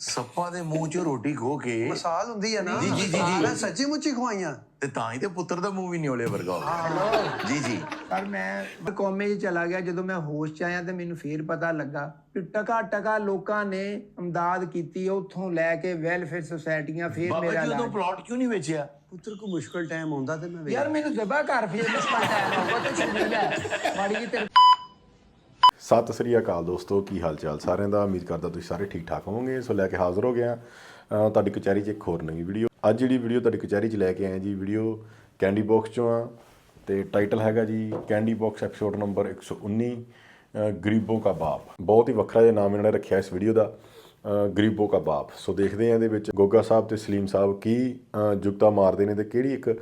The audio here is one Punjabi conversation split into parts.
ਸੱਪਾਂ ਦੇ ਮੂੰਹ 'ਚ ਰੋਟੀ ਖੋ ਕੇ ਮਿਸਾਲ ਹੁੰਦੀ ਹੈ ਨਾ ਜੀ ਜੀ ਜੀ ਮੈਂ ਸੱਚੀ ਮੁੱਚੀ ਖਵਾਈਆਂ ਤੇ ਤਾਂ ਹੀ ਤੇ ਪੁੱਤਰ ਦਾ ਮੂੰਹ ਵੀ ਨਿਓਲੇ ਵਰਗਾ ਹੋ ਗਿਆ ਜੀ ਜੀ ਪਰ ਮੈਂ ਕੌਮੇ 'ਚ ਚਲਾ ਗਿਆ ਜਦੋਂ ਮੈਂ ਹੋਸ਼ 'ਚ ਆਇਆ ਤੇ ਮੈਨੂੰ ਫੇਰ ਪਤਾ ਲੱਗਾ ਕਿ ਟਕਾ ਲੋਕਾਂ ਨੇ ਇਮਦਾਦ ਕੀਤੀ ਉੱਥੋਂ ਲੈ ਕੇ ਵੈਲਫੇਅਰ ਸੁਸਾਇਟੀਆਂ ਫੇਰ ਬਾਬਾ ਮੇਰਾ ਜੀ ਉਦੋਂ ਇਲਾਜ ਪਲਾਟ ਕਿਉਂ ਨਹੀਂ ਵੇਚਿਆ ਪੁੱਤਰ ਕੋ ਮੁਸ਼ਕਲ ਟਾਈਮ ਆਉਂਦਾ ਤੇ ਮੈਂ ਯਾਰ ਮੈਨੂੰ ਜ਼ਬਾ ਕਰ ਫੇਰ ਮੁਸ਼ਕਲ ਟਾਈਮ ਆਊਗਾ ਤੇ ਸ਼ੁਕਰ ਹੈ ਮਾੜੀ ਜੀ ਤੇਰੇ ਸਤਿ ਸ੍ਰੀ ਅਕਾਲ ਦੋਸਤੋ, ਕੀ ਹਾਲ ਚਾਲ ਸਾਰਿਆਂ ਦਾ। ਉਮੀਦ ਕਰਦਾ ਤੁਸੀਂ ਸਾਰੇ ਠੀਕ ਠਾਕ ਹੋਵੋਗੇ। ਸੋ ਲੈ ਕੇ ਹਾਜ਼ਰ ਹੋ ਗਿਆ ਤੁਹਾਡੀ ਕਚਹਿਰੀ 'ਚ ਇੱਕ ਹੋਰ ਨਵੀਂ ਵੀਡੀਓ। ਅੱਜ ਜਿਹੜੀ ਵੀਡੀਓ ਤੁਹਾਡੀ ਕਚਹਿਰੀ 'ਚ ਲੈ ਕੇ ਆਏ ਜੀ, ਵੀਡੀਓ ਕੈਂਡੀ ਬਾਕਸ 'ਚੋਂ ਆ ਤੇ ਟਾਈਟਲ ਹੈਗਾ ਜੀ ਕੈਂਡੀ ਬਾਕਸ ਐਪੀਸੋਡ ਨੰਬਰ 119 ਗਰੀਬੋਂ ਕਾ ਬਾਪ। ਬਹੁਤ ਹੀ ਵੱਖਰਾ ਜਿਹਾ ਨਾਮ ਇਹਨਾਂ ਨੇ ਰੱਖਿਆ ਇਸ ਵੀਡੀਓ ਦਾ, ਗਰੀਬੋਂ ਕਾ ਬਾਪ। ਸੋ ਦੇਖਦੇ ਹਾਂ ਇਹਦੇ ਵਿੱਚ ਗੋਗਾ ਸਾਹਿਬ ਤੇ ਸਲੀਮ ਸਾਹਿਬ ਕੀ ਜੁਗਤਾ ਮਾਰਦੇ ਨੇ ਤੇ ਕਿਹੜੀ ਇੱਕ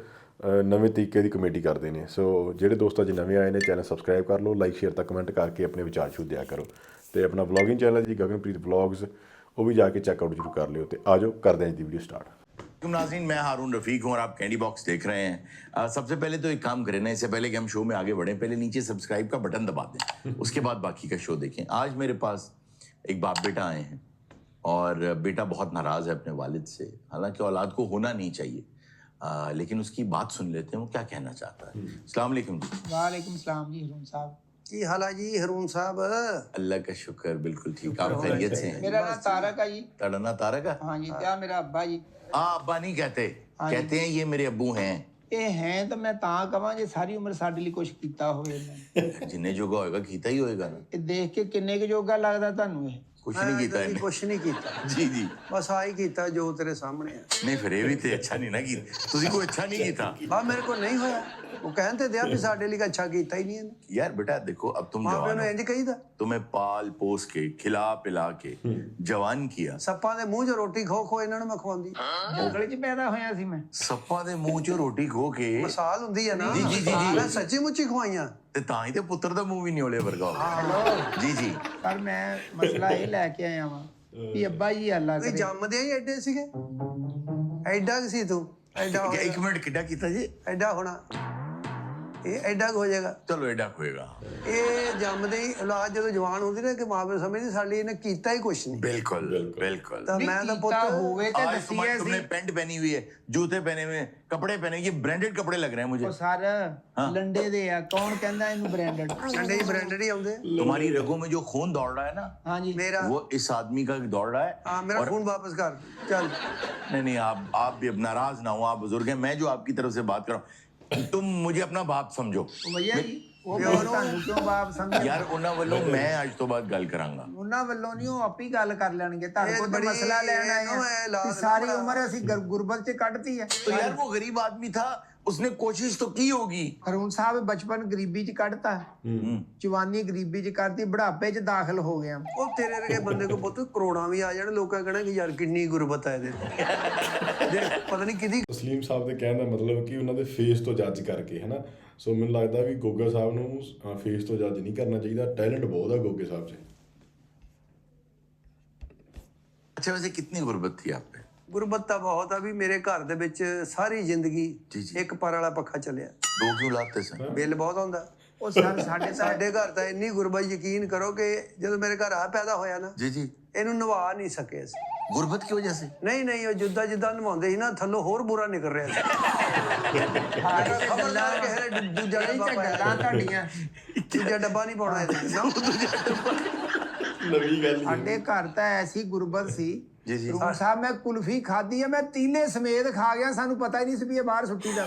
ਨਵੇਂ ਤਰੀਕੇ ਦੀ ਕਮੇਡੀ ਕਰਦੇ ਨੇ। ਸੋ ਜਿਹੜੇ ਦੋਸਤ ਅੱਜ ਨਵੇਂ ਆਏ ਨੇ ਚੈਨਲ ਸਬਸਕ੍ਰਾਈਬ ਕਰ ਲਓ, ਲਾਈਕ ਸ਼ੇਅਰ ਤੱਕ ਕਮੈਂਟ ਕਰਕੇ ਆਪਣੇ ਵਿਚਾਰ ਛੂ ਦਿਆ ਕਰੋ। ਤੇ ਆਪਣਾ ਵਲੌਗਿੰਗ ਚੈਨਲ ਜੀ ਗਗਨਪ੍ਰੀਤ ਵਲੌਗਸ, ਉਹ भी जाके चेकआउट जरूर कर लियो। तो आ जाओ करते हैं जी वीडियो स्टार्ट। नाज़रीन, मैं हारून रफ़ीक हूँ और आप कैंडी बॉक्स देख रहे हैं। सबसे पहले तो एक काम करें ना, इससे पहले कि हम शो में आगे बढ़ें, पहले नीचे सब्सक्राइब का बटन दबा दें, उसके बाद बाकी का शो देखें। आज मेरे पास एक बाप बेटा आए हैं और बेटा बहुत नाराज़ है अपने वालिद से। हालांकि औलाद को होना नहीं चाहिए, लेकिन उसकी बात सुन लेते हैं वो क्या कहना चाहता है। अस्सलाम वालेकुम जी। वालेकुम सलाम जी हरून साहब। ਕੀ ਹਾਲ ਹੈ ਜੀ ਹरून ਸਾਹਿਬ? अल्लाह का शुक्र, बिल्कुल ठीक। आप खैरियत से हैं? मेरा नाम तारक है जी। तेरा नाम तारक है? हाँ जी, क्या मेरा अब्बा जी? अब्बा नहीं कहते, कहते हैं ये मेरे अब्बू हैं। ਇਹ ਹੈ ਤਾਂ ਮੈਂ ਤਾਂ ਕਵਾਂ ਜੇ ਸਾਰੀ ਉਮਰ ਸਾਡੇ ਲਈ ਕੁਝ ਕੀਤਾ ਹੋਵੇ ਇਹਨਾਂ ਨੇ। जिन्हें जोगा होएगा कीता ही होएगा ना। ਇਹ ਦੇਖ ਕੇ ਕਿੰਨੇ ਕੁ ਜੋਗਾ ਲੱਗਦਾ ਤੁਹਾਨੂੰ ਇਹ? कुछ नहीं कीता है। ਕੁਛ ਨਹੀਂ ਕੀਤਾ, जी जी। ਬਸ ਆਹੀ ਕੀਤਾ ਜੋ ਤੇਰੇ ਸਾਹਮਣੇ ਆ। नहीं फिर ये भी ते अच्छा नहीं ना की तुसी कोई अच्छा नहीं कीता ਬਾ ਮੇਰੇ ਕੋਲ ਨਹੀਂ ਹੋਇਆ, ਉਹ ਕਹਿੰਦੇ ਦਿਆ ਵੀ ਸਾਡੇ ਲਈ ਅੱਛਾ ਕੀਤਾ ਹੀ ਨਹੀਂ ਇਹਨੇ। यार बेटा देखो, अब तुम ਮਾਪਿਆਂ जवान ਨੂੰ हो, ਇੰਜ ਕਹੀਦਾ। तुम्हें पाल पोस के खिला पिला के जवान किया। ਸੱਪਾਂ ਦੇ ਮੂੰਹ 'ਚ ਰੋਟੀ ਖੋ ਖੋ ਇਹਨਾਂ ਨੂੰ ਮੈਂ ਖਵਾਉਂਦੀ। ਜੰਗਲ 'ਚ ਪੈਦਾ ਹੋਇਆ ਸੀ ਮੈਂ। ਸੱਪਾਂ ਦੇ ਮੂੰਹ 'ਚੋਂ ਰੋਟੀ ਖੋ ਕੇ ਮਿਸਾਲ ਹੁੰਦੀ ਹੈ ਨਾ ਜੀ, ਜੀ, ਜੀ, ਜੀ। ਮੈਂ ਸੱਚੀ ਮੁੱਚੀ ਖਵਾਈਆਂ ਤੇ ਤਾਂ ਹੀ ਤੇ ਪੁੱਤਰ ਦਾ ਮੂੰਹ ਵੀ ਨਿਓਲੇ ਵਰਗਾ ਹੋ ਗਿਆ ਜੀ ਜੀ। ਪਰ ਮੈਂ ਮਸਲਾ ਇਹ ਲੈ ਕੇ ਆਇਆ ਵਾਂ ਵੀ ਅੱਬਾ ਜੀ ਅੱਲਾ ਕੋਈ ਕਰੇ ਜੰਮਦੇ ਹੀ ਐਡੇ ਸੀਗੇ? ਐਡਾ ਕੀ ਸੀ ਤੂੰ? ਐਡਾ ਹੋ ਇੱਕ ਮਿੰਟ ਕਿੱਡਾ ਕੀਤਾ ਜੀ? ਐਡਾ ਹੋਣਾ, ਇਹ ਐਡਾ ਕੁ ਹੋ ਜਾਏਗਾ। ਚਲੋ ਐਡਾ ਹੋਏਗਾ। ਇਹ ਜੰਮਦੇ ਹੀ ਔਲਾਦ ਜਦੋਂ ਜਵਾਨ ਹੁੰਦੀ ਨਾ ਕਿ ਮਾਂ ਪਿਓ ਸਮਝਦੇ ਸਾਡੀ ਇਹਨੇ ਕੀਤਾ ਹੀ ਕੁਛ ਨਹੀਂ। बिल्कुल बिल्कुल। ਤਾਂ ਮੈਂ ਤਾਂ ਪੁੱਤ ਹੋਵੇ ਤੇ आज ਦਸੀਏ तुमने ਸੀ। पैंट पहनी हुई है, जूते पहने हुए हैं, कपड़े पहने, ये ब्रांडेड कपड़े लग रहे हैं मुझे। ਉਹ ਸਰ ਲੰਡੇ ਦੇ ਆ, ਕੌਣ ਕਹਿੰਦਾ ਇਹਨੂੰ ਬ੍ਰਾਂਡਡ? ਸੰਡੇ ਹੀ ਬ੍ਰਾਂਡਡ ਹੀ ਆਉਂਦੇ। तुम्हारी रगों में जो खून दौड़ रहा है ना, हाँ जी। ਮੇਰਾ वो इस आदमी का दौड़ रहा है। हाँ, मेरा खून वापस कर चल। नहीं नहीं, आप भी अब नाराज ना हो, आप बुजुर्ग हैं। मैं जो आपकी तरफ से बात कर रहा हूँ, तुम मुझे अपना बाप समझो। ਉਹ ਭਈਆ ਜੀ ਉਹ ਤੁਹਾਨੂੰ ਕਿਉਂ ਬਾਪ ਸਮਝਦੇ? यार उन्होंने वालों मैं आज तो बात गल करांगा। ਉਹਨਾਂ ਵੱਲੋਂ ਨਹੀਂ, ਉਹ ਆਪੀ ਗੱਲ ਕਰ ਲੈਣਗੇ। ਤੁਹਾਡੇ ਇਹ ਕੋਲ ਤਾਂ ਬੜੀ ਮਸਲਾ ਲੈਣ ਆਏ ਇਹਨੂੰ ਇਹ ਆ ਲਾਦ ਕਿ ਸਾਰੀ ਨਾ ਉਮਰ ਅਸੀਂ ਗੁਰਬਤ 'ਚ ਕੱਢਤੀ ਹੈ। तो यार वो गरीब आदमी था, उसने कोशिश तो की होगी। ਹरून ਸਾਹਿਬ ਬਚਪਨ ਗਰੀਬੀ 'ਚ ਕੱਢਤਾ, ਜਵਾਨੀ ਗਰੀਬੀ 'ਚ ਕਰਤੀ, ਬੁਢਾਪੇ 'ਚ ਦਾਖਲ ਹੋ ਗਿਆ। ਉਹ ਤੇਰੇ ਵਰਗੇ ਬੰਦੇ ਕੋ ਪੁੱਤ ਕਰੋੜਾਂ ਵੀ ਆ ਜਾਣ, ਲੋਕਾਂ ਕਹਿਣਾ ਕਿ ਯਾਰ ਕਿੰਨੀ ਗੁਰਬਤ ਹੈ ਇਹਦੇ ਦੇ, ਪਤਾ ਨਹੀਂ ਕਿਹਦੀ। ਸਲੀਮ ਸਾਹਿਬ ਦੇ ਕਹਿਣ ਦਾ ਮਤਲਬ ਕਿ ਉਹਨਾਂ ਦੇ ਫੇਸ ਤੋਂ ਜੱਜ ਕਰਕੇ, ਹੈ ਨਾ। ਸੋ ਮੈਨੂੰ ਲੱਗਦਾ ਵੀ ਗੋਗਾ ਸਾਹਿਬ ਨੂੰ ਫੇਸ ਤੋਂ ਜੱਜ ਨਹੀਂ ਕਰਨਾ ਚਾਹੀਦਾ। ਟੈਲੈਂਟ ਬਹੁਤ ਆ ਗੋਗੇ ਸਾਹਿਬ 'ਚ। अच्छा वैसे कितनी गुर्बत थी आप पे? ਗੁਰਬਤ ਤਾਂ ਬਹੁਤ ਆ ਵੀ ਮੇਰੇ ਘਰ ਦੇ ਵਿੱਚ ਸਾਰੀ ਜ਼ਿੰਦਗੀ ਜੀ, ਜੀ। ਇੱਕ ਪਰ ਵਾਲਾ ਪੱਖਾ ਚੱਲਿਆ। दो क्यों लाते से? ਬਿੱਲ ਬਹੁਤ ਆਉਂਦਾ ਉਹ ਸਰ ਸਾਡੇ ਤਾਂ ਸਾਡੇ ਘਰ ਤਾਂ ਇੰਨੀ ਗੁਰਬਤ, ਯਕੀਨ ਕਰੋ ਕਿ ਜਦੋਂ ਮੇਰੇ ਘਰ ਆ ਪੈਦਾ ਹੋਇਆ ਨਾ, जी जी। ਇਹਨੂੰ ਨਵਾ ਨਹੀਂ ਸਕੇ ਅਸੀਂ। गुर्बत की वजह से? ਨਹੀਂ ਨਹੀਂ, ਉਹ ਜਿੱਦਾਂ ਨਵਾਉਂਦੇ ਸੀ ਨਾ, ਥੱਲੋਂ ਹੋਰ ਬੁਰਾ ਨਿਕਲ ਰਿਹਾ ਸੀ। ਖਬਰਦਾਰ ਕਿਸੇ ਨੇ ਦੂਜਾ ਇਹ ਡੱਬਾ ਗੱਲਾਂ ਪਾਇਆ, ਤੁਹਾਡੀਆਂ। ਦੂਜਾ ਡੱਬਾ ਨਹੀਂ ਪਾਉਣਾ ਇਹਦੇ ਨਵੀਂ ਗੱਲ ਸਾਡੇ ਘਰ ਤਾਂ ਐਸੀ ਗੁਰਬਤ ਸੀ। जी जी। ਹरून ਸਾਹਿਬ ਮੈਂ ਕੁਲਫੀ ਖਾਧੀ ਹੈ, ਮੈਂ ਤੀਲੇ ਸਮੇਤ ਖਾ ਗਿਆ, ਸਾਨੂੰ ਪਤਾ ਹੀ ਨਹੀਂ ਸੀ ਵੀ ਇਹ ਬਾਹਰ ਸੁੱਟੀ ਦਾ।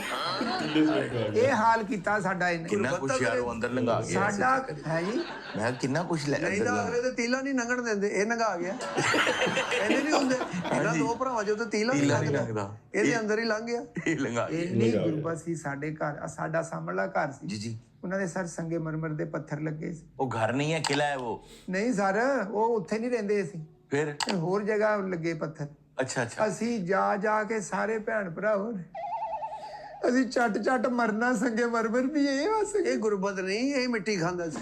ਇਹ ਹਾਲ ਕੀਤਾ ਸਾਡਾ ਇਹਨੇ। किन्ना कुछ यार वो अंदर लंघा गया। ਸਾਡਾ ਹੈ ਜੀ। मैं किन्ना कुछ ले ਨਹੀਂ ਤਾਂ ਅਗਲੇ ਤੇ ਤੀਲਾ ਨਹੀਂ ਲੰਘਣ ਦਿੰਦੇ, ਇਹ ਨੰਗਾ ਗਿਆ। ਇਹਨੇ ਨਹੀਂ ਹੁੰਦੇ ਇਹਨਾਂ ਦੋ ਭਰਾਵਾਂ ਚੋਂ ਤਾਂ ਤੀਲਾ ਨਹੀਂ ਤੀਲਾ ਨਹੀਂ ਲੰਘਦਾ, ਲੰਘਦਾ। ਇਹਦੇ ਅੰਦਰ ਹੀ ਲੰਘ ਗਿਆ। ये लंघा गया। ਇੰਨੀ ਗੁਰਬਤ ਸੀ ਸਾਡੇ ਘਰ। ਸਾਡਾ ਸਾਹਮਣਾ ਘਰ ਸੀ, जी जी। ਉਹਨਾਂ ਦੇ ਸਰ ਸੰਗੇ ਮਰਮਰ ਦੇ ਪੱਥਰ ਲੱਗੇ ਸੀ। वो घर नहीं है, किला है वो। ਨਹੀਂ ਸਰ, ਉਹ ਉੱਥੇ ਨਹੀਂ ਰਹਿੰਦੇ ਸੀ, फिर? ਹੋਰ ਜਗ੍ਹਾ ਲੱਗੇ ਪੱਥਰ। अच्छा अच्छा। ਅਸੀਂ ਜਾ ਕੇ ਸਾਰੇ ਭੈਣ ਭਰਾ ਹੋਰ ਅਸੀਂ ਚੱਟ ਮਰਨਾ ਸੰਗੇ ਮਰਮਰ ਵੀ ਇਹ ਬਸ। ਇਹ ਗੁਰਬਤ ਨਹੀਂ, ਇਹ ਮਿੱਟੀ ਖਾਂਦਾ ਸੀ।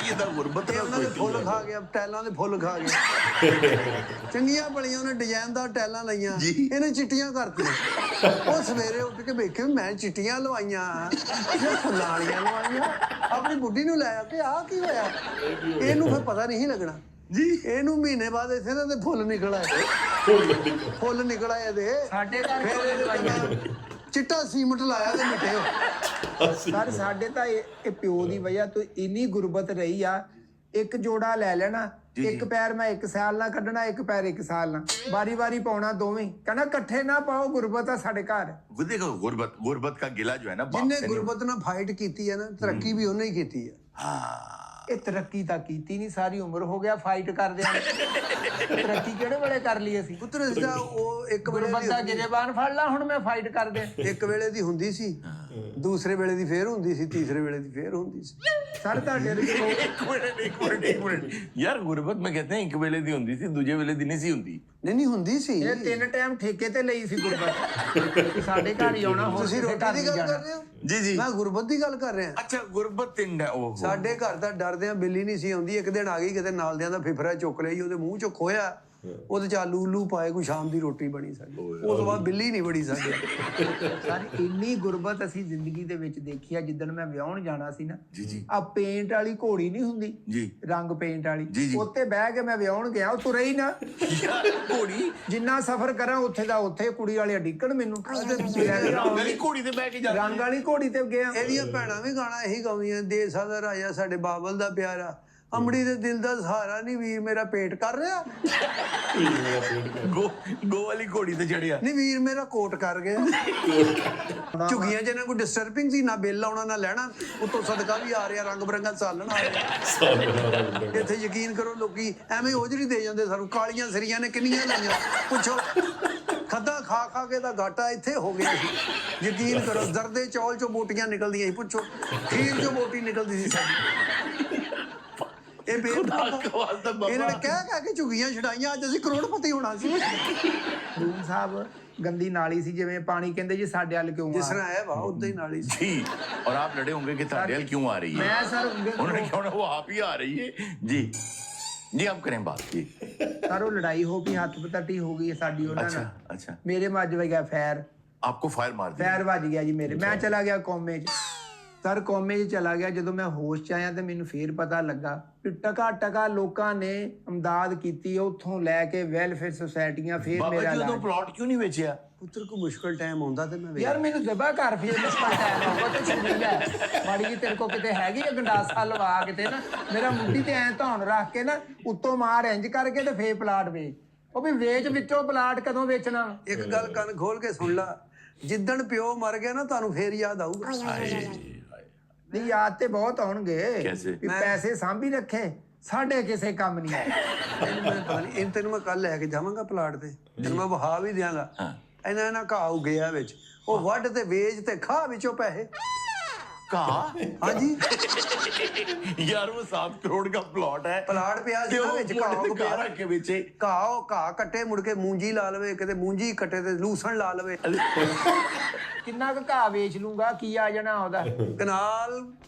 ये तो गुर्बत ਇਹ का ਉਹਨਾਂ ਦੇ कोई ਫੁੱਲ ਖਾ ਗਿਆ, ਟੈਲਾਂ ਦੇ ਫੁੱਲ ਖਾ ਗਿਆ। ਚੰਗੀਆਂ ਬੜੀਆਂ ਉਹਨੇ ਡਿਜ਼ਾਈਨਦਾਰ ਟੈਲਾਂ ਲਈਆਂ, ਇਹਨੇ ਚਿੱਟੀਆਂ ਕਰਤੀਆਂ। ਉਹ ਸਵੇਰੇ ਉੱਠ ਕੇ ਵੇਖੇ ਮੈਂ ਚਿੱਟੀਆਂ ਲਵਾਈਆਂ, ਇਹ ਫੁੱਲਾਂ ਵਾਲੀਆਂ ਲਵਾਈਆਂ। ਆਪਣੀ ਬੁੱਢੀ ਨੂੰ ਲੈ ਆ ਕੇ ਆਹ ਕੀ ਹੋਇਆ, ਇਹਨੂੰ ਫਿਰ ਪਤਾ ਨਹੀਂ ਲੱਗਣਾ। जी ਇਹਨੂੰ ਮਹੀਨੇ ਬਾਅਦ ਇੱਥੇ ਨਾ ਤੇ ਫੁੱਲ ਨਿਕਲ ਆਏ ਫੁੱਲ ਨਿਕਲ ਆਏ ਇਹਦੇ ਸਾਡੇ ਘਰ ਫਿਰ ਕਿਉਂ ਇਹਦੇ ਲਵਾਈਆਂ? ਤੇ ਮੈਂ ਚਿੱਟਾ ਸੀਮਟ ਲਾਇਆ ਤੇ ਮਿੱਟੇ ਹੋ ਸਰ ਸਾਡੇ ਤਾਂ ਇਹ ਪਿਓ ਦੀ ਵਜ੍ਹਾ ਤੋਂ ਇੰਨੀ ਗੁਰਬਤ ਰਹੀ ਆ ਇੱਕ ਜੋੜਾ ਲੈ ਲੈਣਾ ਇੱਕ ਪੈਰ ਮੈਂ 1 ਸਾਲ ਨਾਲ ਕੱਢਣਾ ਇੱਕ ਪੈਰ 1 ਸਾਲ ਨਾਲ ਵਾਰੀ ਪਾਉਣਾ ਦੋਵੇਂ ਕਹਿੰਦਾ ਇਕੱਠੇ ਨਾ ਪਾਓ ਗੁਰਬਤ ਆ ਸਾਡੇ ਘਰ देखो गुर्बत का गिला जो है ना बाप ਜਿੰਨੇ से नहीं- ਗੁਰਬਤ ਨਾਲ ਫਾਈਟ ਕੀਤੀ ਹੈ ਨਾ ਤਰੱਕੀ ਵੀ ਉਹਨੇ ਹੀ ਕੀਤੀ ਹੈ हाँ ਇਹ ਤਰੱਕੀ ਤਾਂ ਕੀਤੀ ਨਹੀਂ ਸਾਰੀ ਉਮਰ ਹੋ ਗਿਆ ਫਾਈਟ ਕਰਦਿਆਂ ਤਰੱਕੀ ਕਿਹੜੇ ਵੇਲੇ ਕਰ ਲਈ ਅਸੀਂ ਪੁੱਤਰ ਇਸਦਾ ਉਹ ਇੱਕ ਵੇਲੇ ਗੁਰਬਤ ਦਾ ਗਿਰੇਬਾਨ ਫੜ ਲਾ ਹੁਣ ਮੈਂ ਫਾਈਟ ਕਰਦੇ ਇੱਕ ਵੇਲੇ ਦੀ ਹੁੰਦੀ ਸੀ ਦੂਸਰੇ ਵੇਲੇ ਦੀ ਫੇਰ ਹੁੰਦੀ ਸੀ ਤੀਸਰੇ ਵੇਲੇ ਦੀ ਫੇਰ ਹੁੰਦੀ ਸੀ ਸਰ ਤੁਹਾਡੇ ਕੋਲ एक मिनट यार गुरबत में कहते हैं एक वेले दी हुंदी सी दूजे वेले दी नहीं सी हुंदी ਨਹੀਂ ਹੁੰਦੀ ਸੀ ਇਹ 3 ਟਾਈਮ ਠੇਕੇ ਤੇ ਲਈ ਸੀ ਗੁਰਬਤ ਕਿ ਸਾਡੇ ਘਰ ਹੀ ਆਉਣਾ ਹੋਰ ਤੁਸੀਂ ਕਿਸੇ ਰੋਟੀ ਘਰ ਦੀ ਨਹੀਂ ਗੱਲ ਜਾਣਾ ਕਰ ਰਹੇ ਹੋ जी जी ਮੈਂ ਗੁਰਬਤ ਦੀ ਗੱਲ ਕਰ ਰਿਹਾ अच्छा गुरबत तिंड है ओहो ਸਾਡੇ ਘਰ ਦਾ ਡਰਦਿਆਂ ਬਿੱਲੀ ਨਹੀਂ ਸੀ ਆਉਂਦੀ ਇੱਕ ਦਿਨ ਆ ਗਈ ਕਿਤੇ ਨਾਲਦਿਆਂ ਦਾ ਫਿਫਰਾ ਚੁੱਕ ਲਈ ਉਹਦੇ ਮੂੰਹ ਚੋਂ ਖੋਇਆ ਉਹਦੇ ਚ ਆਲੂ ਉਲੂ ਪਾਏ ਕੋਈ ਸ਼ਾਮ ਦੀ ਰੋਟੀ ਬਣੀ ਸਾਡੀ ਉਸ ਤੋਂ ਬਾਅਦ ਬਿੱਲੀ ਨਹੀਂ ਬੜੀ ਸਾਡੇ ਸਰ ਇੰਨੀ ਗੁਰਬਤ ਅਸੀਂ ਜ਼ਿੰਦਗੀ ਦੇ ਵਿੱਚ ਦੇਖੀ ਆ ਜਿੱਦਣ ਮੈਂ ਵਿਆਹਣ ਜਾਣਾ ਸੀ ਨਾ जी जी ਆ ਪੇਂਟ ਵਾਲੀ ਘੋੜੀ ਨਹੀਂ ਹੁੰਦੀ जी ਰੰਗ ਪੇਂਟ ਜੀ, ਵਾਲੀ ਜੀ। ਉੱਤੇ ਬਹਿ ਕੇ ਮੈਂ ਵਿਆਹਣ ਗਿਆ ਉਹ ਤੁਰੇ ਹੀ ਨਾ यार घोड़ी ਜਿੰਨਾ ਸਫ਼ਰ ਕਰਾਂ ਉੱਥੇ ਦਾ ਉੱਥੇ ਕੁੜੀ ਵਾਲੇ ਡਿੱਕਣ ਮੈਨੂੰ गली घोड़ी ते बैठ के जा ਰੰਗ ਵਾਲੀ ਘੋੜੀ ਤੇ ਗਿਆ ਇਹਦੀਆਂ ਭੈਣਾਂ ਵੀ ਗਾਣਾ ਇਹੀ ਗਾਉਂਦੀਆਂ ਦੇਸਾਂ ਦਾ ਰਾਜਾ ਸਾਡੇ ਬਾਬਲ ਦਾ ਪਿਆਰਾ ਅਮੜੀ ਦੇ ਦਿਲ ਦਾ ਸਹਾਰਾ ਨਹੀਂ ਵੀਰ ਮੇਰਾ ਪੇਟ ਕਰ ਰਿਹਾ गो वाली घोड़ी ते चढ़िया ਨਹੀਂ ਵੀਰ ਮੇਰਾ ਕੋਟ ਕਰ ਗਿਆ ਝੁਗੀਆਂ ਜਿਹਨਾਂ ਕੋਈ ਡਿਸਟਰਬਿੰਗ ਸੀ ਨਾ ਬਿੱਲ ਆਉਣਾ ਨਾ ਲੈਣਾ ਉੱਤੋਂ ਸਦਕਾ ਵੀ ਆ ਰਿਹਾ ਰੰਗ ਬਰੰਗਾ ਸਾਲਣ ਆ ਰਿਹਾ ਇੱਥੇ ਯਕੀਨ ਕਰੋ ਲੋਕੀ ਐਵੇਂ ਹੋਜਰੀ ਦੇ ਜਾਂਦੇ ਸਾਨੂੰ ਕਾਲੀਆਂ ਸਰੀਆਂ ਨੇ ਕਿੰਨੀਆਂ ਲਾਈਆਂ ਪੁੱਛੋ ਖੱਦਾ ਖਾ ਕੇ ਤਾਂ ਘਾਟਾ ਇੱਥੇ ਹੋ ਗਿਆ ਸੀ ਯਕੀਨ ਕਰੋ ਜ਼ਰਦੇ ਚੌਲ ਚੋਂ ਬੋਟੀਆਂ ਨਿਕਲਦੀਆਂ ਸੀ ਪੁੱਛੋ ਖੀਰ ਚੋਂ ਬੋਟੀ ਨਿਕਲਦੀ ਸੀ ਸਾਡੀ ਇਹ ਇਹਨਾਂ ਨੇ ਕਹਿ ਕੇ ਝੁਗੀਆਂ ਛਡਾਈਆਂ ਅੱਜ ਅਸੀਂ ਕਰੋੜਪਤੀ ਹੋਣਾ ਸੀ ਰੂਮ ਸਾਹਿਬ ਗੰਦੀ ਨਾਲੀ ਸੀ ਜਿਵੇਂ ਪਾਣੀ ਕਹਿੰਦੇ ਜੀ ਸਾਡੇ ਵੱਲ ਕਿਉਂ ਜਿਸ ਆ ਤਰ੍ਹਾਂ ਹੈ ਵਾ ਉਦਾਂ ਹੀ ਨਾਲੀ ਸੀ जी और आप लड़े होंगे कि ताडेल क्यों आ रही है ਮੈਂ ਸਰ उन्होंने क्यों ना वो आप ही आ रही है जी जी आप करें बात जी ਸਰ ਉਹ ਲੜਾਈ ਹੋ ਗਈ ਹੱਥ ਪਤੱਟੀ ਹੋ ਗਈ ਸਾਡੀ ਉਹਨਾਂ अच्छा ਨਾਲ अच्छा ਮੇਰੇ ਮੱਝ ਵਗਿਆ ਫੈਰ आपको फायर मार दिया ਫੈਰ ਵੱਜ ਗਿਆ ਜੀ ਮੇਰੇ ਮੈਂ ਚਲਾ ਗਿਆ ਕੌਮੇ 'ਚ ਸਰ ਕੌਮੇ 'ਚ ਚਲਾ ਗਿਆ ਜਦੋਂ ਮੈਂ ਹੋਸ਼ 'ਚ ਆਇਆ ਤੇ ਮੈਨੂੰ ਫੇਰ ਪਤਾ ਲੱਗਾ ਕਿ ਟਕਾ ਲੋਕਾਂ ਨੇ ਇਮਦਾਦ ਕੀਤੀ ਉੱਥੋਂ ਲੈ ਕੇ ਵੈਲਫੇਅਰ ਸੁਸਾਇਟੀਆਂ ਫੇਰ बाबा ਮੇਰਾ जी ਇਲਾਜ तो प्लॉट क्यों नहीं बेचिया ਪੁੱਤਰ ਕੋ ਮੁਸ਼ਕਲ ਟਾਈਮ ਆਉਂਦਾ ਤੇ ਮੈਂ ਯਾਰ ਮੈਨੂੰ ਜ਼ਬਾ ਘਰ ਫੇਰ ਮੁਸ਼ਕਲ ਟਾਈਮ ਆਊਗਾ ਤੇ ਛੁੱਟੀ ਲੈ ਮਾੜੀ ਜੀ ਤੇਰੇ ਕੋ ਕਿਤੇ ਹੈਗੀ ਆ ਗੰਡਾਸਾ ਲਵਾ ਕਿਤੇ ਨਾ ਮੇਰਾ ਮੁੰਡੀ ਤੇ ਐ ਧੌਣ ਰੱਖ ਕੇ ਨਾ ਉੱਤੋਂ ਮਾਰ ਇੰਜ ਕਰਕੇ ਤੇ ਫੇਰ ਪਲਾਟ ਵੇਚ ਉਹ ਵੀ ਵੇਚ ਵਿੱਚੋਂ ਪਲਾਟ ਕਦੋਂ ਵੇਚਣਾ ਇੱਕ ਗੱਲ ਕੰਨ ਖੋਲ ਕੇ ਸੁਣ ਲਾ ਜਿੱਦਣ ਪਿਓ ਮਰ ਗਿਆ ਨਾ ਤੁਹਾਨੂੰ ਫੇਰ ਯਾਦ ਆਊਗਾ ਨਹੀਂ ਯਾਦ ਤੇ ਬਹੁਤ ਆਉਣਗੇ ਕੈਸੇ? ਵੀ ਪੈਸੇ ਸਾਂਭੀ ਰੱਖੇ ਸਾਡੇ ਕਿਸੇ ਕੰਮ ਨਹੀਂ ਆਏ ਇਹਨੂੰ ਮੈਨੂੰ ਪਤਾ ਨਹੀਂ ਇਹ ਤੈਨੂੰ ਮੈਂ ਕੱਲ ਲੈ ਕੇ ਜਾਵਾਂਗਾ ਪਲਾਟ ਤੇ ਤੈਨੂੰ ਮੈਂ ਵਹਾ ਵੀ ਦਿਆਂਗਾ ਇਹਨਾਂ ਘਾਹ ਉਗਿਆ ਵਿੱਚ ਉਹ ਵੱਢ ਤੇ ਵੇਚ ਤੇ ਖਾ ਵਿੱਚੋਂ ਪੈਸੇ कहा ਹਾਂਜੀ यार वो 7 करोड़ का प्लॉट है ਪਲਾਟ ਪਿਆ ਸੀ ਨਾ ਵਿੱਚ ਘਾਹ ਉਗ ਪਿਆ रख के बेचे ਘਾਹ ਕੱਟੇ ਮੁੜ ਕੇ ਮੂੰਜੀ ਲਾ ਲਵੇ ਕਿਤੇ ਮੂੰਜੀ ਕੱਟੇ ਤੇ ਲੂਸਣ ਲਾ ਲਵੇ ਕਿੰਨਾ ਕੁ ਘਾਹ ਵੇਚ ਲੂੰਗਾ ਕੀ ਆ ਜਾਣਾ ਉਹਦਾ ਕਨਾਲ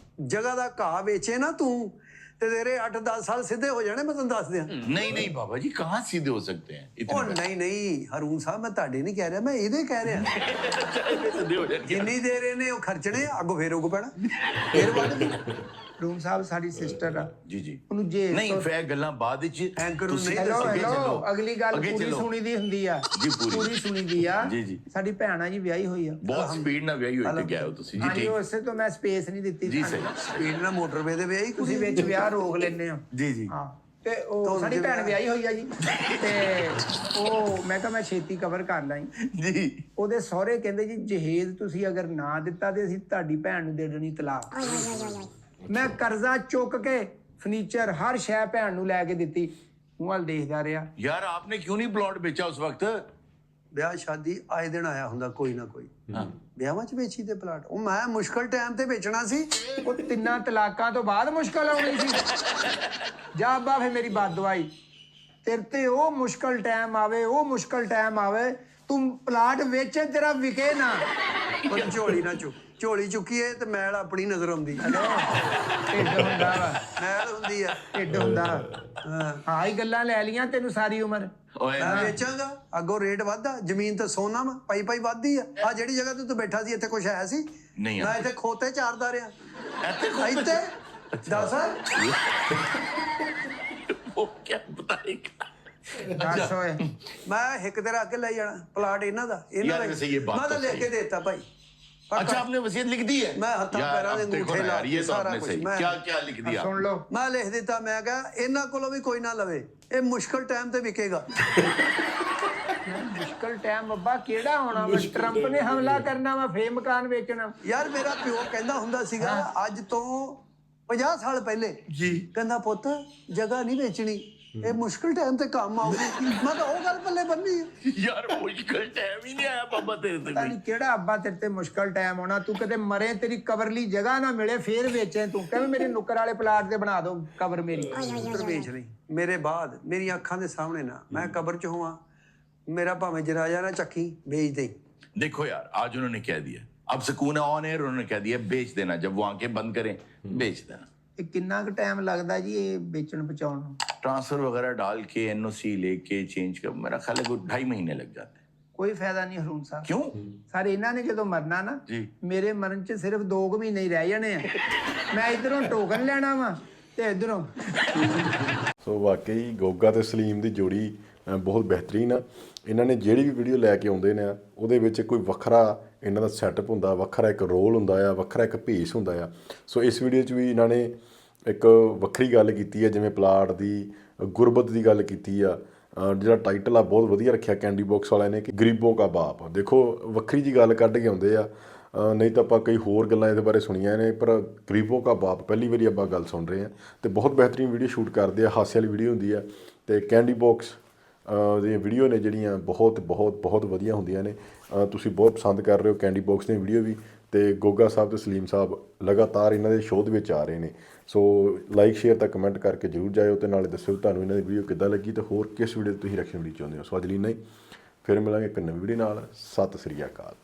ਜਗ੍ਹਾ ਦਾ ਘਾਹ ਵੇਚੇ ਨਾ ਤੂੰ ਤੇ ਤੇਰੇ 8-10 ਸਾਲ ਸਿੱਧੇ ਹੋ ਜਾਣੇ ਮੈਂ ਤੈਨੂੰ ਦੱਸ ਦਿਆਂ नहीं नहीं बाबा जी कहाँ सीधे हो सकते हैं ਉਹ इतने ਨਹੀਂ ਹਰੂਨ ਸਾਹਿਬ ਮੈਂ ਤੁਹਾਡੇ ਨਹੀਂ ਕਹਿ ਰਿਹਾ ਮੈਂ ਇਹਦੇ ਕਹਿ ਰਿਹਾ पैसे सीधे हो जाएंगे ਜਿੰਨੀ ਦੇਰ ਇਹਨੇ ਉਹ ਖਰਚਣੇ ਅੱਗੋਂ ਫੇਰ ਉਗ ਪੈਣਾ ਫੇਰ ਵੱਧ ਰੂਮ ਸਾਹਿਬ ਸਾਡੀ ਸਿਸਟਰ ਆ जी जी ਉਹਨੂੰ ਜੇ नहीं ਫੈ ਗੱਲਾਂ ਬਾਅਦ ਵਿੱਚ ਐਂਕਰ ਨੂੰ ਨਹੀਂ ਹੈਲੋ ਅੱਗੇ ਹੈਲੋ ਚੱਲੋ। ਅਗਲੀ ਗੱਲ ਅੱਗੇ ਪੂਰੀ ਚੱਲੋ। ਸੁਣੀ ਦੀ ਹੁੰਦੀ ਆ ਜੀ, ਪੂਰੀ। ਸੁਣੀ ਦੀ ਆ ਜੀ, ਜੀ। ਸਾਡੀ ਭੈਣ ਆ ਜੀ ਵਿਆਹੀ ਹੋਈ ਆ ਬਹੁਤ ਸਪੀਡ ਨਾਲ ਵਿਆਹੀ ਹੋਈ ਤੇ ਗਿਆ ਹੋ ਤੁਸੀਂ ਜੀ ਹਾਂਜੀ ਠੀਕ ਉਸੇ ਤੋਂ ਮੈਂ ਸਪੇਸ ਨਹੀਂ ਦਿੱਤੀ ਜੀ ਤੁਹਾਨੂੰ। ਸਹੀ ਸਪੀਡ ਨਾਲ ਮੋਟਰਵੇ ਦੇ ਵਿਆਹੀ ਤੁਸੀਂ ਵਿੱਚ ਵਿਆਹ ਰੋਕ ਲੈਂਦੇ ਹੋ ਜੀ ਜੀ ਹਾਂ ਤੇ ਉਹ ਸਾਡੀ ਭੈਣ ਵਿਆਹੀ ਹੋਈ ਆ ਜੀ ਤੇ ਉਹ ਮੈਂ ਕਿਹਾ ਮੈਂ ਛੇਤੀ ਕਵਰ ਕਰ ਲਾਂ ਜੀ ਉਹਦੇ ਸਹੁਰੇ ਕਹਿੰਦੇ ਜੀ ਜਹੇਜ਼ ਤੁਸੀਂ ਅਗਰ ਨਾ ਦਿੱਤਾ ਤੇ ਅਸੀਂ ਤੁਹਾਡੀ ਭੈਣ ਨੂੰ ਦੇ ਦੇਣੀ ਤਲਾਕ ਮੈਂ ਕਰਜ਼ਾ ਚੁੱਕ ਕੇ ਫਰਨੀਚਰ ਹਰ ਸ਼ੈ ਭੈਣ ਨੂੰ ਲੈ ਕੇ ਦਿੱਤੀ ਮੂੰਹ ਵੱਲ ਦੇਖਦਾ ਰਿਹਾ यार आपने क्यों नहीं प्लॉट बेचा उस वक्त ਵਿਆਹ ਸ਼ਾਦੀ ਆਏ ਦਿਨ ਆਇਆ ਹੁੰਦਾ ਕੋਈ ਨਾ ਕੋਈ ਵਿਆਹਾਂ 'ਚ ਵੇਚੀ ਤੇ ਪਲਾਟ ਉਹ ਮੈਂ ਮੁਸ਼ਕਲ ਟਾਈਮ ਤੇ ਵੇਚਣਾ ਸੀ ਉਹ 3 ਤਲਾਕਾਂ ਤੋਂ ਬਾਅਦ ਮੁਸ਼ਕਲ ਆਉਣੀ ਸੀ ਜਾ ਅੱਬਾ ਫੇ ਮੇਰੀ ਬਦਦੁਆਈ ਤੇਰੇ ਤੇ ਉਹ ਮੁਸ਼ਕਲ ਟਾਈਮ ਆਵੇ ਤੂੰ ਪਲਾਟ ਵੇਚੇ ਤੇਰਾ ਵਿਕੇ ਨਾ ਪਰ ਝੋਲੀ ਨਾ ਚੁੱਕ ਝੋਲੀ ਚੁੱਕੀਏ ਤੇ ਮੈਲ ਆਪਣੀ ਨਜ਼ਰ ਆਉਂਦੀ ਢਿੱਡ ਹੁੰਦਾ ਵਾ ਮੈਲ ਹੁੰਦੀ ਆ ਢਿੱਡ ਹੁੰਦਾ ਹਾਂ ਹਾਂ ਹੀ ਗੱਲਾਂ ਲੈ ਲੀਆਂ ਤੈਨੂੰ ਸਾਰੀ ਉਮਰ ओए ਮੈਂ ਵੇਚਾਂਗਾ ਅੱਗੋਂ ਰੇਟ ਵੱਧਦਾ ਜ਼ਮੀਨ ਤੇ ਸੋਨਾ ਵਾ ਪਾਈ ਵੱਧਦੀ ਆ ਜਿਹੜੀ ਜਗ੍ਹਾ ਤੇ ਤੂੰ ਬੈਠਾ ਸੀ ਇੱਥੇ ਕੁਛ ਹੈ ਸੀ ਨਹੀਂ ਮੈਂ ਇੱਥੇ ਖੋਤੇ ਚਾਰਦਾ ਰਿਹਾ ऐसे ਇੱਥੇ ਦੱਸ वो क्या बताएगा? ਦੱਸ ਓਏ ਮੈਂ ਹਿੱਕ ਤੇ ਰੱਖ ਕੇ ਲੈ ਜਾਣਾ ਪਲਾਟ ਇਹਨਾਂ ਦਾ यार वैसे ये बात ਮੈਂ ਤਾਂ तो ਲਿਖ सही ਕੇ है। ਦੇਤਾ ਭਾਈ अच्छा आपने वसीयत लिख दी है? मैं हत्था यार, पैरां दे अब देखो अंगूठे ना ला यार, ये के तो सारा आपने कुछ सही मैं- क्या क्या लिख दिया? ਸੁਣ ਲਓ ਮੈਂ ਲਿਖ ਦਿੱਤਾ ਮੈਂ ਕਿਹਾ ਇਹਨਾਂ ਕੋਲੋਂ ਵੀ ਕੋਈ ਨਾ ਲਵੇ ਇਹ ਮੁਸ਼ਕਲ ਟਾਈਮ ਤੇ ਵਿਕੇਗਾ ਮੁਸ਼ਕਲ ਟਾਈਮ ਬੱਬਾ ਕਿਹੜਾ ਹੋਣਾ ਵਾ ਟਰੰਪ ਨੇ ਹਮਲਾ ਕਰਨਾ ਵਾ ਫੇਰ ਮਕਾਨ ਵੇਚਣਾ ਯਾਰ ਮੇਰਾ ਪਿਓ ਕਹਿੰਦਾ ਹੁੰਦਾ ਸੀਗਾ ਅੱਜ ਤੋਂ 50 ਸਾਲ ਪਹਿਲੇ जी ਕਹਿੰਦਾ ਪੁੱਤ ਜਗ੍ਹਾ ਨਹੀਂ ਵੇਚਣੀ ਇਹ ਮੁਸ਼ਕਲ ਟਾਈਮ ਤੇ ਕੰਮ ਆਊਗੀ ਮੈਂ ਤਾਂ ਉਹ ਗੱਲ ਪੱਲੇ ਬੰਨੀ यार मुश्किल टाइम ही नहीं आया पापा तेरे से ਪਤਾ कोई। ਨਹੀਂ ਕਿਹੜਾ ਅੱਬਾ ਤੇਰੇ ਤੇ ਮੁਸ਼ਕਲ ਟਾਈਮ ਆਉਣਾ ਤੂੰ ਕਦੇ ਮਰੇ ਤੇਰੀ ਕਬਰ ਲਈ ਜਗ੍ਹਾ ਨਾ ਮਿਲੇ ਫੇਰ ਵੇਚੇ ਤੂੰ ਕਹਿੰਦਾ ਮੇਰੇ ਨੁੱਕਰ ਵਾਲੇ ਪਲਾਟ ਤੇ ਬਣਾ ਦੋ ਕਬਰ ਮੇਰੀ ਉੱਧਰ ਵੇਚ ਲਈ ਮੇਰੇ ਬਾਅਦ ਮੇਰੀਆਂ ਅੱਖਾਂ ਦੇ ਸਾਹਮਣੇ ਨਾ ਮੈਂ ਕਬਰ 'ਚ ਹੋਵਾਂ ਮੇਰਾ ਭਾਵੇਂ ਜਨਾਜ਼ਾ ਨਾ ਚੱਕੀ ਵੇਚ ਦੇ देखो यार आज उन्होंने कह दिया, अब सुकून है ऑन एयर, उन्होंने कह दिया बेच देना, जब वो आंखें बंद करें बेच देना। ਇਹ ਕਿੰਨਾ ਕੁ ਟਾਈਮ ਲੱਗਦਾ ਜੀ ਇਹ ਵੇਚਣ ਪਹੁੰਚਾਉਣ ਨੂੰ ट्रांसफर वगैरह डाल के एनओसी लेके चेंज कर, मेरा ख्याल है कोई 2.5 महीने लग जाते हैं। ਕੋਈ ਫਾਇਦਾ ਨਹੀਂ ਹਰੂਨ ਸਾਹਿਬ क्यों? ਸਰ ਇਹਨਾਂ ਨੇ ਜਦੋਂ ਮਰਨਾ ਨਾ ਜੀ। ਮੇਰੇ ਮਰਨ 'ਚ ਸਿਰਫ 2 ਮਹੀਨੇ ਹੀ ਰਹਿ ਜਾਣੇ ਆ ਮੈਂ ਇਧਰੋਂ ਟੋਕਨ ਲੈਣਾ ਵਾ ਤੇ ਇਧਰੋਂ ਸੋ ਵਾਕਈ ਗੋਗਾ ਤੇ ਸਲੀਮ ਦੀ ਜੋੜੀ ਬਹੁਤ ਬਿਹਤਰੀਨ ਆ। ਇਹਨਾਂ ਨੇ ਜਿਹੜੀ ਵੀ ਵੀਡੀਓ ਲੈ ਕੇ ਆਉਂਦੇ ਨੇ ਉਹਦੇ ਵਿੱਚ ਕੋਈ ਵੱਖਰਾ ਇਹਨਾਂ ਦਾ ਸੈਟਅਪ ਹੁੰਦਾ, ਵੱਖਰਾ ਇੱਕ ਰੋਲ ਹੁੰਦਾ ਆ, ਵੱਖਰਾ ਇੱਕ ਭੇਸ ਹੁੰਦਾ ਆ। ਸੋ ਇਸ ਵੀਡੀਓ 'ਚ ਵੀ ਇਹਨਾਂ ਨੇ ਇੱਕ ਵੱਖਰੀ ਗੱਲ ਕੀਤੀ ਹੈ, ਜਿਵੇਂ ਪਲਾਟ ਦੀ ਗੁਰਬਤ ਦੀ ਗੱਲ ਕੀਤੀ ਆ। ਜਿਹੜਾ ਟਾਈਟਲ ਆ ਬਹੁਤ ਵਧੀਆ ਰੱਖਿਆ ਕੈਂਡੀ ਬਾਕਸ ਵਾਲਿਆਂ ਨੇ ਕਿ ਗਰੀਬੋਂ ਕਾ ਬਾਪ। ਦੇਖੋ ਵੱਖਰੀ ਜੀ ਗੱਲ ਕੱਢ ਕੇ ਆਉਂਦੇ ਆ, ਨਹੀਂ ਤਾਂ ਆਪਾਂ ਕਈ ਹੋਰ ਗੱਲਾਂ ਇਹਦੇ ਬਾਰੇ ਸੁਣੀਆਂ ਨੇ, ਪਰ ਗਰੀਬੋਂ ਕਾ ਬਾਪ ਪਹਿਲੀ ਵਾਰੀ ਆਪਾਂ ਗੱਲ ਸੁਣ ਰਹੇ ਹਾਂ। ਤੇ ਬਹੁਤ ਬਿਹਤਰੀਨ ਵੀਡੀਓ ਸ਼ੂਟ ਕਰਦੇ ਆ, ਹਾਸੇ ਵਾਲੀ ਵੀਡੀਓ ਹੁੰਦੀ ਆ। ਤੇ ਕੈਂਡੀ ਬਾਕਸ ਦੀਆਂ ਵੀਡੀਓ ਨੇ ਜਿਹੜੀਆਂ ਬਹੁਤ ਵਧੀਆ ਹੁੰਦੀਆਂ ਨੇ। ਤੁਸੀਂ ਬਹੁਤ ਪਸੰਦ ਕਰ ਰਹੇ ਹੋ ਕੈਂਡੀ ਬਾਕਸ ਦੀਆਂ ਵੀਡੀਓ ਵੀ। ਤੇ ਗੋਗਾ ਸਾਹਿਬ ਤੇ ਸਲੀਮ ਸਾਹਿਬ ਲਗਾਤਾਰ ਇਹਨਾਂ ਦੇ ਸ਼ੋਅ ਦੇ ਵਿੱਚ ਆ ਰਹੇ ਨੇ। ਸੋ ਲਾਈਕ ਸ਼ੇਅਰ ਤਾਂ ਕਮੈਂਟ ਕਰਕੇ ਜ਼ਰੂਰ ਜਾਇਓ ਤੇ ਨਾਲੇ ਦੱਸਿਓ ਤੁਹਾਨੂੰ ਇਹਨਾਂ ਦੀ ਵੀਡੀਓ ਕਿੱਦਾਂ ਲੱਗੀ ਤੇ ਹੋਰ ਕਿਸ ਵੀਡੀਓ ਤੁਸੀਂ ਰਿਐਕਸ਼ਨ ਵੀਡੀਓ ਚਾਹੁੰਦੇ ਹੋ। ਸੋ ਅੱਜ ਲਈ ਨਹੀਂ, ਫਿਰ ਮਿਲਾਂਗੇ ਇੱਕ ਨਵੀਂ ਵੀਡੀਓ ਨਾਲ। ਸਤਿ ਸ੍ਰੀ ਅਕਾਲ।